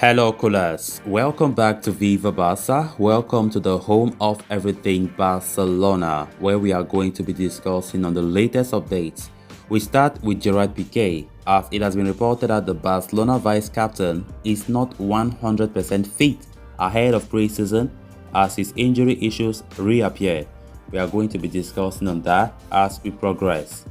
Hello, coolers. Welcome back to Viva Barca. Welcome to the home of everything Barcelona, where we are going to be discussing on the latest updates. We start with Gérard Pique, as it has been reported that the Barcelona vice captain is not 100% fit ahead of pre-season as his injury issues reappear. We are going to be discussing on that as we progress.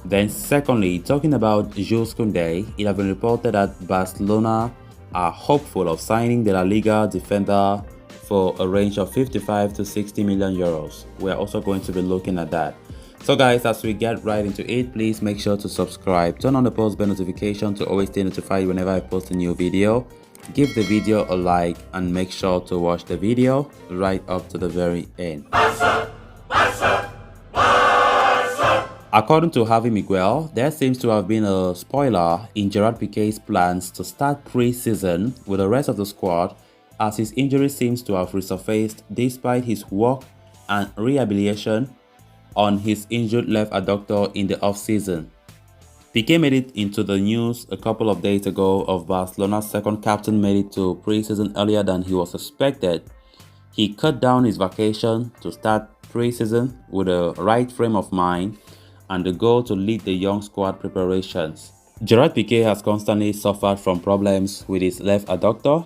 Then secondly, talking about Jules Kounde, it has been reported that Barcelona are hopeful of signing the La Liga defender for a range of 55 to 60 million euros. We are also going to be looking at that. So guys, as we get right into it, please make sure to subscribe, turn on the post bell notification to always stay notified whenever I post a new video. Give the video a like and make sure to watch the video right up to the very end. According to Javi Miguel, there seems to have been a spoiler in Gérard Pique's plans to start pre-season with the rest of the squad, as his injury seems to have resurfaced despite his work and rehabilitation on his injured left adductor in the off-season. Pique made it into the news a couple of days ago of Barcelona's second captain made it to pre-season earlier than he was expected. He cut down his vacation to start pre-season with a right frame of mind and the goal to lead the young squad preparations. Gérard Pique has constantly suffered from problems with his left adductor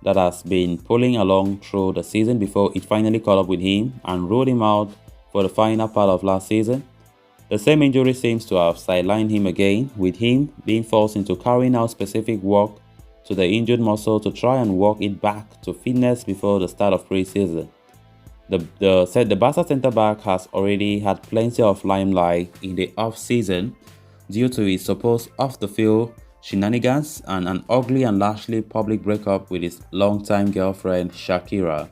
that has been pulling along through the season before it finally caught up with him and ruled him out for the final part of last season. The same injury seems to have sidelined him again, with him being forced into carrying out specific work to the injured muscle to try and work it back to fitness before the start of pre-season. The Barca centre-back has already had plenty of limelight in the off-season due to his supposed off-the-field shenanigans and an ugly and largely public breakup with his longtime girlfriend Shakira.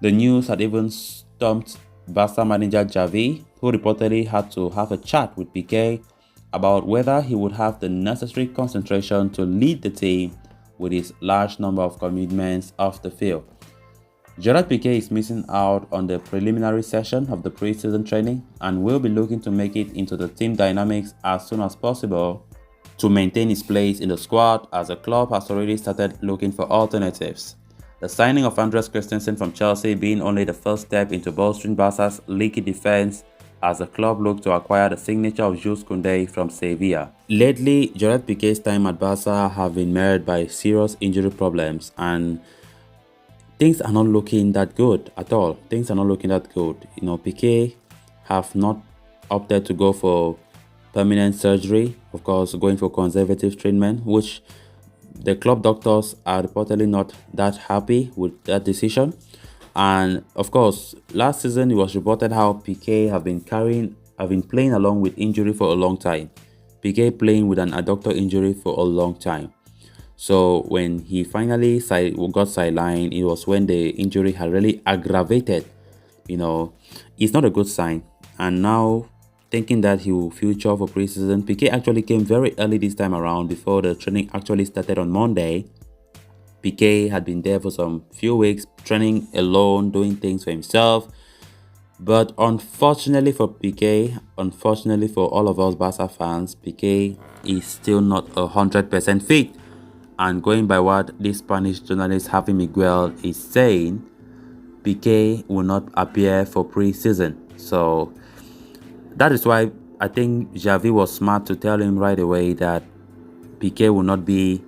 The news had even stumped Barca manager Xavi, who reportedly had to have a chat with Pique about whether he would have the necessary concentration to lead the team with his large number of commitments off the field. Gérard Pique is missing out on the preliminary session of the pre-season training and will be looking to make it into the team dynamics as soon as possible to maintain his place in the squad, as the club has already started looking for alternatives. The signing of Andreas Christensen from Chelsea being only the first step into bolstering Barca's leaky defense as the club looked to acquire the signature of Jules Kounde from Sevilla. Lately, Gérard Pique's time at Barca have been marred by serious injury problems and things are not looking that good at all. Things are not looking that good. Pique have not opted to go for permanent surgery, of course, going for conservative treatment, which the club doctors are reportedly not that happy with that decision. And of course, last season it was reported how Pique have been playing along with injury for a long time. Pique playing with an adductor injury for a long time. So when he finally got sidelined, it was when the injury had really aggravated. It's not a good sign. And now, thinking that he will future for preseason, Pique actually came very early this time around before the training actually started on Monday. Pique had been there for some few weeks, training alone, doing things for himself. But unfortunately for Pique, unfortunately for all of us Barca fans, Pique is still not 100% fit. And going by what this Spanish journalist Javi Miguel is saying, Pique will not appear for pre-season. So that is why I think Xavi was smart to tell him right away that Pique will not be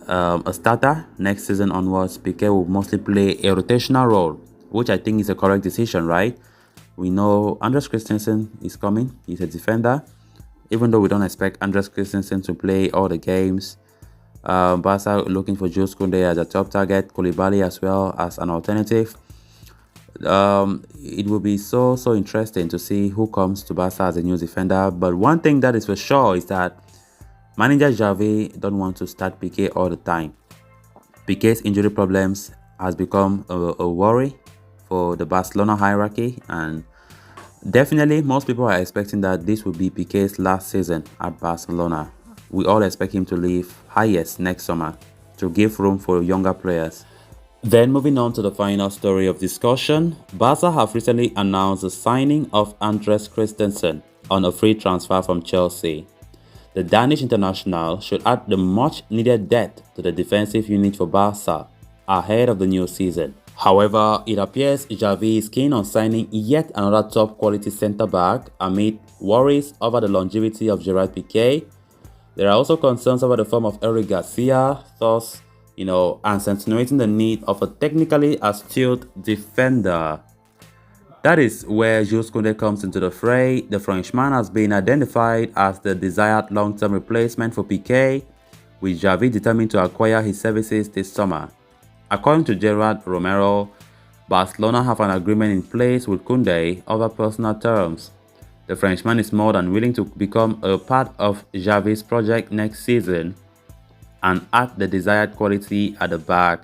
a starter next season onwards. Pique will mostly play a rotational role, which I think is a correct decision, right? We know Andreas Christensen is coming. He's a defender. Even though we don't expect Andreas Christensen to play all the games, Barca looking for Jules Kounde as a top target, Koulibaly as well as an alternative. It will be so interesting to see who comes to Barca as a new defender. But one thing that is for sure is that manager Xavi don't want to start Pique all the time. Pique's injury problems has become a worry for the Barcelona hierarchy, and definitely most people are expecting that this will be Pique's last season at Barcelona. We all expect him to leave highest next summer to give room for younger players. Then moving on to the final story of discussion, Barca have recently announced the signing of Andreas Christensen on a free transfer from Chelsea. The Danish international should add the much-needed depth to the defensive unit for Barca ahead of the new season. However, it appears Xavi is keen on signing yet another top-quality centre-back amid worries over the longevity of Gérard Pique. There are also concerns over the form of Eric Garcia, thus, insinuating the need of a technically astute defender. That is where Jules Kounde comes into the fray. The Frenchman has been identified as the desired long-term replacement for Piqué, with Xavi determined to acquire his services this summer. According to Gerard Romero, Barcelona have an agreement in place with Kounde over personal terms. The Frenchman is more than willing to become a part of Xavi's project next season and add the desired quality at the back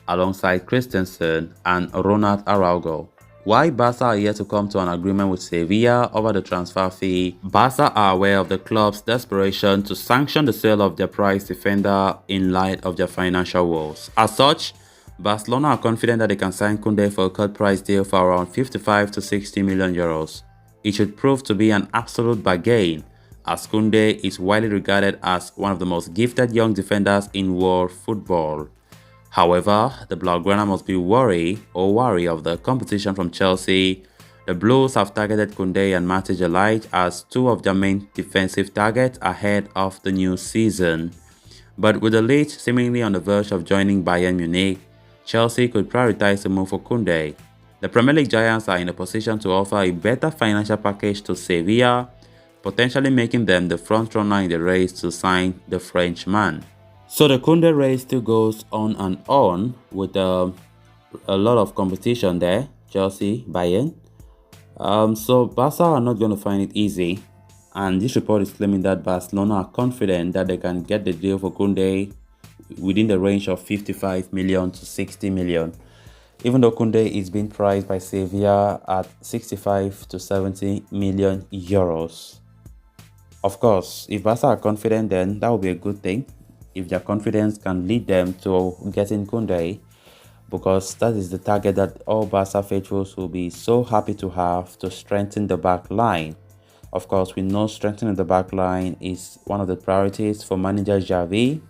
alongside Christensen and Ronald Araujo. While Barca are yet to come to an agreement with Sevilla over the transfer fee, Barca are aware of the club's desperation to sanction the sale of their prized defender in light of their financial woes. As such, Barcelona are confident that they can sign Kounde for a cut price deal for around 55 to 60 million euros. It should prove to be an absolute bargain, as Kounde is widely regarded as one of the most gifted young defenders in world football. However, the Blaugrana must be wary of the competition from Chelsea. The Blues have targeted Kounde and Matej Delight as two of their main defensive targets ahead of the new season. But with the Leeds seemingly on the verge of joining Bayern Munich, Chelsea could prioritize a move for Kounde. The Premier League giants are in a position to offer a better financial package to Sevilla, potentially making them the frontrunner in the race to sign the Frenchman. So the Kounde race still goes on and on with a lot of competition there, Chelsea, Bayern. So Barca are not going to find it easy, and this report is claiming that Barcelona are confident that they can get the deal for Kounde within the range of 55 million to 60 million. Even though Kounde is being priced by Sevilla at 65 to 70 million euros. Of course, if Barca are confident, then that will be a good thing. If their confidence can lead them to getting Kounde, because that is the target that all Barca faithfuls will be so happy to have to strengthen the back line. Of course, we know strengthening the back line is one of the priorities for manager Xavi,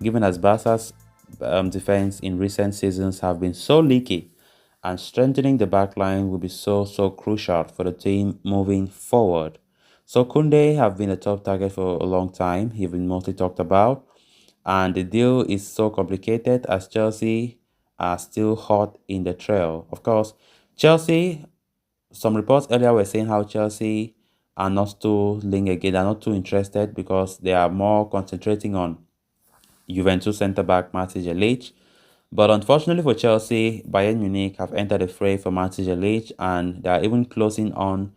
given as Barca's defense in recent seasons have been so leaky, and strengthening the back line will be so crucial for the team moving forward. So Kounde have been a top target for a long time. He's been mostly talked about. And the deal is so complicated as Chelsea are still hot in the trail. Of course, Chelsea, some reports earlier were saying how Chelsea are not too linked again, they're not too interested because they are more concentrating on Juventus centre-back Matej Delight. But unfortunately for Chelsea, Bayern Munich have entered the fray for Matej Delight, and they are even closing on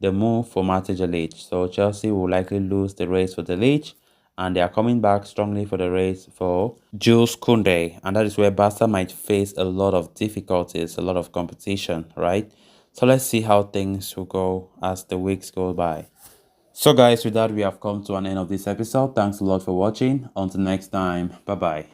the move for Matej Delight. So Chelsea will likely lose the race for Delight, and they are coming back strongly for the race for Jules Kounde, and that is where Barca might face a lot of difficulties, a lot of competition, right? So let's see how things will go as the weeks go by. So guys, with that, we have come to an end of this episode. Thanks a lot for watching. Until next time, bye bye.